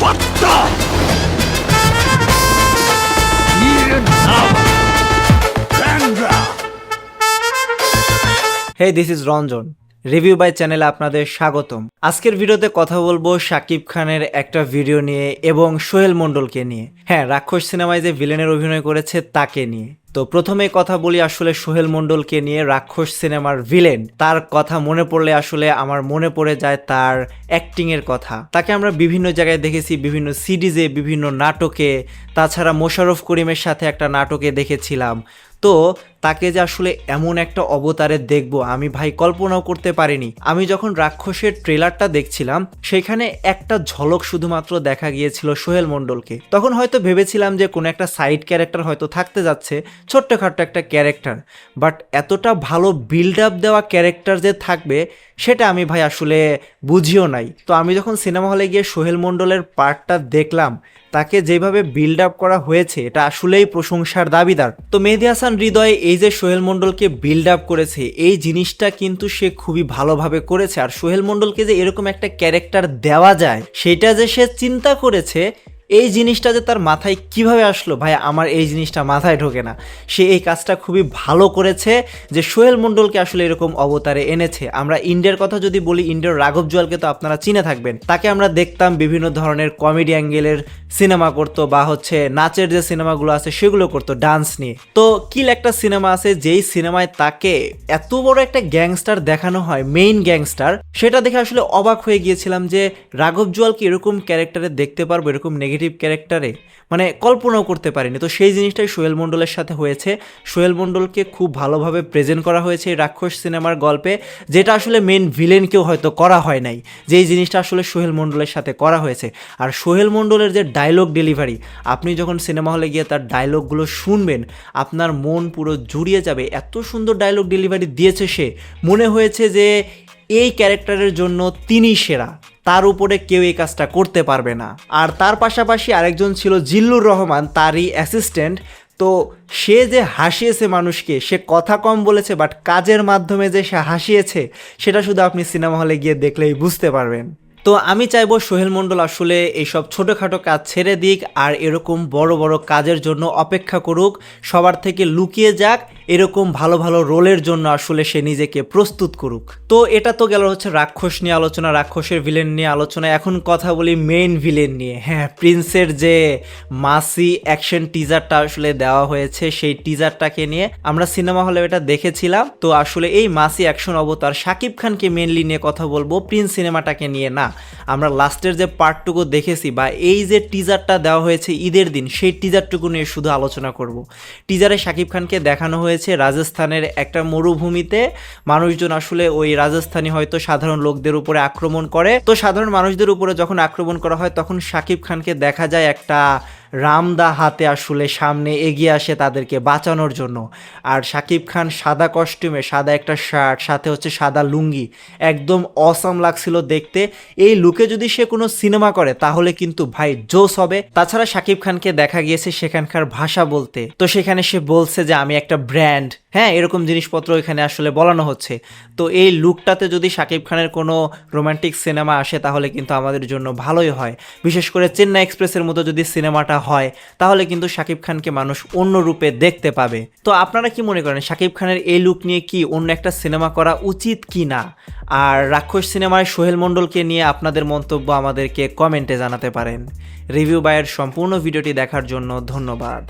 Batta! Chandra! Hey, this is Ranjan. Review by চ্যানেলে আপনাদের স্বাগতম। আজকের ভিডিওতে কথা বলবো শাকিব খানের একটা ভিডিও নিয়ে এবং সোহেল মণ্ডলকে নিয়ে। হ্যাঁ, রাক্ষস সিনেমায় যে ভিলেনের অভিনয় করেছে তাকে নিয়ে। তো প্রথমে কথা বলি আসলে সোহেল মণ্ডলকে নিয়ে। রাক্ষস সিনেমার ভিলেন, তার কথা মনে পড়লে আসলে আমার মনে পড়ে যায় তার অ্যাক্টিংয়ের কথা। তাকে আমরা বিভিন্ন জায়গায় দেখেছি, বিভিন্ন সিরিজে, বিভিন্ন নাটকে, তাছাড়া মোশাররফ করিমের সাথে একটা নাটকে দেখেছিলাম। তো তাকে যে আসলে এমন একটা অবতারে দেখবো আমি ভাই কল্পনাও করতে পারিনি। আমি যখন রাক্ষসের ট্রেলারটা দেখছিলাম সেখানে একটা ঝলক শুধুমাত্র দেখা গিয়েছিল সোহেল মণ্ডলকে। তখন হয়তো ভেবেছিলাম যে কোনো একটা সাইড ক্যারেক্টার হয়তো থাকতে যাচ্ছে, ছোট্টখাট্ট একটা ক্যারেক্টার, বাট এতটা ভালো বিল্ড আপ দেওয়া ক্যারেক্টার যে থাকবে সেটা আমি ভাই আসলে বুঝিও নাই। তো আমি যখন সিনেমা হলে গিয়ে সোহেল মণ্ডলের পার্টটা দেখলাম, তাকে যেভাবে বিল্ড আপ করা হয়েছে এটা আসলেই প্রশংসার দাবিদার। তো মেহেদী হাসান হৃদয় এই যে সোহেল মণ্ডলকে বিল্ড আপ করেছে, এই জিনিসটা কিন্তু সে খুবই ভালোভাবে করেছে। আর সোহেল মণ্ডলকে যে এরকম একটা ক্যারেক্টার দেওয়া যায় সেটা যে সে চিন্তা করেছে, এই জিনিসটা যে তার মাথায় কিভাবে আসলো ভাই, আমার এই জিনিসটা মাথায় ঢোকে না। সে এই কাজটা খুবই ভালো করেছে যে সোহেল মণ্ডলকে আসলে এরকম অবতারে এনেছে। আমরা ইন্ডিয়ার কথা যদি বলি, ইন্ডিয়ার রাঘব জুয়ালকে তো আপনারা চিনে থাকবেন। তাকে আমরা দেখতাম বিভিন্ন ধরনের কমেডি অ্যাঙ্গেলের সিনেমা করতো, বা হচ্ছে নাচের যে সিনেমাগুলো আছে সেগুলো করতো ডান্স নিয়ে। তো কিল একটা সিনেমা আছে যেই সিনেমায় তাকে এত বড় একটা গ্যাংস্টার দেখানো হয়, মেইন গ্যাংস্টার, সেটা দেখে আসলে অবাক হয়ে গিয়েছিলাম যে রাঘব জুয়ালকে এরকম ক্যারেক্টারে দেখতে পারবো, এরকম নেগেটিভ ক্যারেক্টারে, মানে কল্পনাও করতে পারিনি। তো সেই জিনিসটাই সোহেল মণ্ডলের সাথে হয়েছে। সোহেল মণ্ডলকে খুব ভালোভাবে প্রেজেন্ট করা হয়েছে এই রাক্ষস সিনেমার গল্পে, যেটা আসলে মেন ভিলেনকেও হয়তো করা হয় নাই, যেই জিনিসটা আসলে সোহেল মণ্ডলের সাথে করা হয়েছে। আর সোহেল মণ্ডলের যে ডায়লগ ডেলিভারি, আপনি যখন সিনেমা হলে গিয়ে তার ডায়লগগুলো শুনবেন আপনার মন পুরো জুড়িয়ে যাবে। এত সুন্দর ডায়লগ ডেলিভারি দিয়েছে সে, মনে হয়েছে যে এই ক্যারেক্টারের জন্য তিনি সেরা, তার উপরে কেউ এই কাজটা করতে পারবে না। আর তার পাশাপাশি আরেকজন ছিল জিল্লুর রহমান, তারই অ্যাসিস্ট্যান্ট। তো সে যে হাসিয়েছে মানুষকে, সে কথা কম বলেছে বাট কাজের মাধ্যমে যে সে হাসিয়েছে সেটা শুধু আপনি সিনেমা হলে গিয়ে দেখলেই বুঝতে পারবেন। তো আমি চাইবো সোহেল মণ্ডল আসলে এইসব ছোটোখাটো কাজ ছেড়ে দিক আর এরকম বড় বড় কাজের জন্য অপেক্ষা করুক, সবার থেকে লুকিয়ে যাক, এরকম ভালো ভালো রোলের জন্য আসলে সে নিজেকে প্রস্তুত করুক। তো এটা তো গেল হচ্ছে রাক্ষস নিয়ে আলোচনা, রাক্ষসের ভিলেন নিয়ে আলোচনা। এখন কথা বলি মেইন ভিলেন নিয়ে। হ্যাঁ, প্রিন্সের যে মাসি অ্যাকশন টিজারটা আসলে দেওয়া হয়েছে, সেই টিজারটাকে নিয়ে আমরা সিনেমা হলে এটা দেখেছিলাম। তো আসলে এই মাসি অ্যাকশন অবতার শাকিব খানকে মেনলি নিয়ে কথা বলবো, প্রিন্স সিনেমাটাকে নিয়ে না। আমরা লাস্টের যে পার্টটুকু দেখেছি বা এই যে টিজারটা দেওয়া হয়েছে ঈদের দিন, সেই টিজারটুকু নিয়ে শুধু আলোচনা করব। টিজারে শাকিব খানকে দেখানো হয়েছে রাজস্থানের একটা মরুভূমিতে, মানুষজন আসলে ওই রাজস্থানী হয়তো সাধারণ লোকদের উপরে আক্রমণ করে। তো সাধারণ মানুষদের উপরে যখন আক্রমণ করা হয় তখন শাকিব খানকে দেখা যায় একটা রামদা হাতে আসলে সামনে এগিয়ে আসে তাদেরকে বাঁচানোর জন্য। আর শাকিব খান সাদা কস্টিউমে, সাদা একটা শার্ট, সাথে হচ্ছে সাদা লুঙ্গি, একদম অসাম লাগছিল দেখতে। এই লুকে যদি সে কোনো সিনেমা করে তাহলে কিন্তু ভাই জোস হবে। তাছাড়া শাকিব খানকে দেখা গিয়েছে সেখানকার ভাষা বলতে, তো সেখানে সে বলছে যে আমি একটা ব্র্যান্ড, হ্যাঁ, এরকম জিনিসপত্র এখানে আসলে বলানো হচ্ছে। তো এই লুকটাতে যদি শাকিব খানের কোনো রোমান্টিক সিনেমা আসে তাহলে কিন্তু আমাদের জন্য ভালোই হয়। বিশেষ করে চেন্নাই এক্সপ্রেসের মতো যদি সিনেমাটা হয় তাহলে কিন্তু শাকিব খানকে মানুষ অন্য রূপে দেখতে পাবে। তো আপনারা কি মনে করেন শাকিব খানের এই লুক নিয়ে কি অন্য একটা সিনেমা করা উচিত কি না? আর রাক্ষস সিনেমায় সোহেল মণ্ডলকে নিয়ে আপনাদের মন্তব্য আমাদেরকে কমেন্টে জানাতে পারেন। রিভিউ বাইয়ের সম্পূর্ণ ভিডিওটি দেখার জন্য ধন্যবাদ।